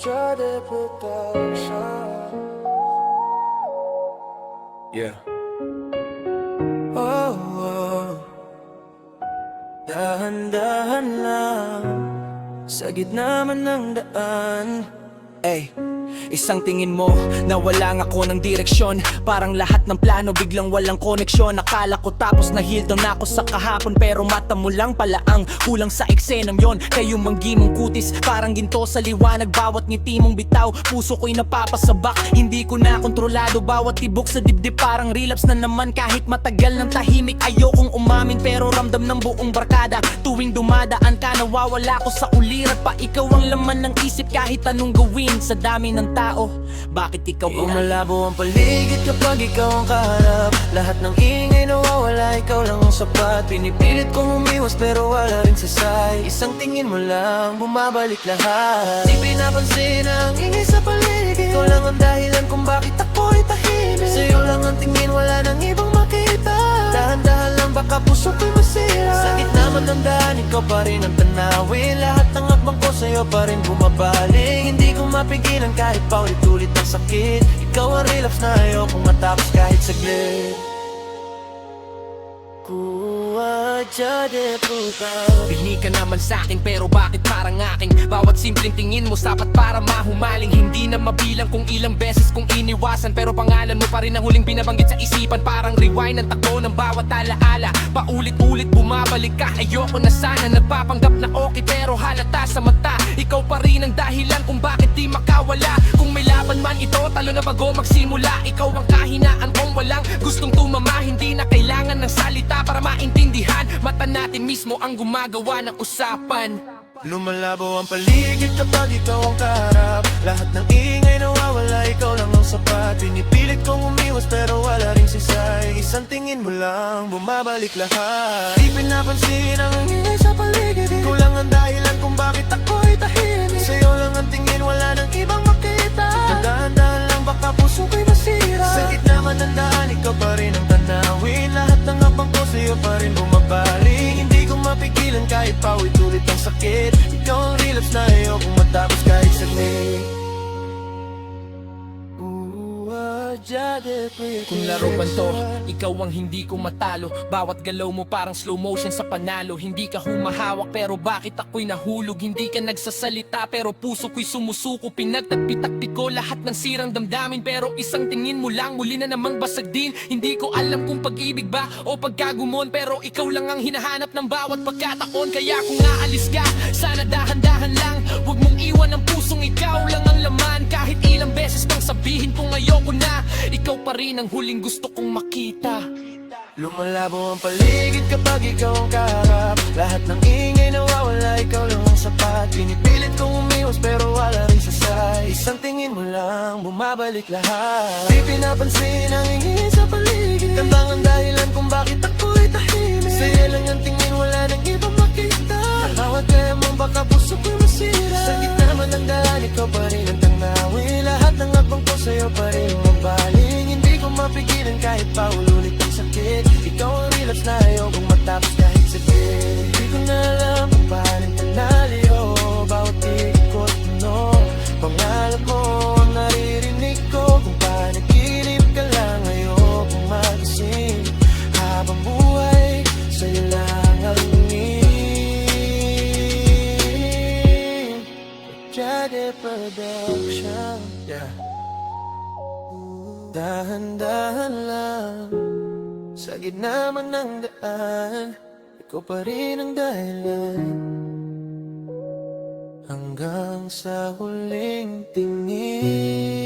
Jade Production. Yeah. Oh, oh. Dahan-dahan lang sa gitna man ng daan. Ay, isang tingin mo, nawalan ako ng direksyon. Parang lahat ng plano biglang walang koneksyon. Akala ko tapos na-heal down ako sa kahapon, pero mata mo lang pala ang kulang sa eksenang yon. Kayo manggi mong kutis, parang ginto sa liwanag. Bawat ngiti mong bitaw, puso ko'y napapasabak. Hindi ko na kontrolado, bawat tibok sa dibdib parang relapse na naman. Kahit matagal ng tahimik, ayokong umamin, pero ramdam ng buong barkada. Tuwing dumadaan ka, nawawala ko sa ulirat pa. Ikaw ang laman ng isip kahit anong gawin. Sa dami ng tao, bakit ikaw ang malabo ang paligid kapag ikaw ang kaharap? Lahat ng ingay nawawala, ikaw lang ang sapat. Pinipilit kong umiwas pero wala rin sasay. Isang tingin mo lang, bumabalik lahat. Di pinapansin ang ingay sa paligid. Ikaw lang ang dahilan kung bakit ako'y tahimik. Sa'yo lang ang tingin, wala nang ibang makita. Dahan-dahan lang, baka puso ko'y masira. Sa gitna man ng daan, ikaw pa rin ang tanawin. Lahat ng akbang ko sa'yo pa rin bumabalik. Hindi ko mapigilan kahit paulit-ulit ang sakit. Ikaw ang relapse na ayokong matapos kahit saglit. Jade Production. Bini ka naman sa'kin pero bakit parang aking? Bawat simpleng tingin mo sapat para mahumaling. Hindi na mabilang kung ilang beses kong iniwasan, pero pangalan mo pa rin ang huling binabanggit sa isipan. Parang rewind ang takbo ng bawat alaala. Paulit-ulit bumabalik ka, ayoko na sana. Nagpapanggap na okay pero halata sa mata. Ikaw pa rin ang dahilan kung bakit di makawala. Kung may laban man ito, talo na bago magsimula. Ikaw ang kahinaan kong walang gustong tumama. Hindi na kailangan ng salita para maintindihan. Mata natin mismo ang gumagawa ng usapan. Lumalabo ang paligid kapag ikaw ang kaharap. Lahat ng ingay nawawala, ikaw lang ang sapat. Pinipilit kong umiwas pero wala ring sisay. Isang tingin mo lang, bumabalik lahat. Di pinapansin ang ingay sa paligid. Ikaw lang ang dahilan kung bakit ako'y tahimik. Sa'yo lang ang tingin, wala nang ibang makita. Dahan-dahan lang, baka puso ko'y masira. Sa gitna man ng daan, ikaw pa rin ang tanawin. Lahat ng abang ko sa'yo pa rin bumabalik. Hindi ko mapigilan kahit paulit-ulit ang sakit. Ikaw ang relapse na ayokong matapos kahit saglit. Jade Production. Kung laro man to, ikaw ang hindi ko matalo. Bawat galaw mo parang slow motion sa panalo. Hindi ka humahawak pero bakit ako'y nahulog? Hindi ka nagsasalita pero puso ko'y sumusuko. Pinagtagpi-takpi ko lahat ng sirang damdamin, pero isang tingin mo lang muli na namang basag din. Hindi ko alam kung pag-ibig ba o pagkagumon, pero ikaw lang ang hinahanap ng bawat pagkataon. Kaya kung aalis ka, sana dahan-dahan lang. Huwag mong iwan ang pusong ikaw lang ang laman. Kahit ilang beses kang sabihin kung ayoko na, ikaw pa rin ang huling gusto kong makita. Lumalabo ang paligid kapag ikaw ang kaharap. Lahat ng ingay nawawala, ikaw lang ang sapat. Pinipilit kong umiwas pero wala rin sasay. Isang tingin mo lang, bumabalik lahat. Di pinapansin ang ingay sa paligid. Tambang ang dahilan kung bakit ako'y tahimik. Sa'yo lang ang tingin, wala nang ibang makita. Bawat kaya mo baka puso ko'y masira. Sa gitna man ng daan, ikaw pa rin ang tanawin. Lahat ng abang ko sa'yo pa rin mabaling. Hindi ko mapigilan kahit paulit ang sakit. Ikaw ang relapse na ayokong matapos kahit saglit. Hindi ko na alam kung paano panaliyo. Bawat ikot mo, pangalan mo ang naririnig ko. Kung panaginip ka lang, ayokong magising. Habang buhay, sa'yo lang ang hingin. Jade Production. Yeah. Dahan-dahan lang sa gitna man ng daan, ikaw pa rin ang dahilan. Hanggang sa huling tingin.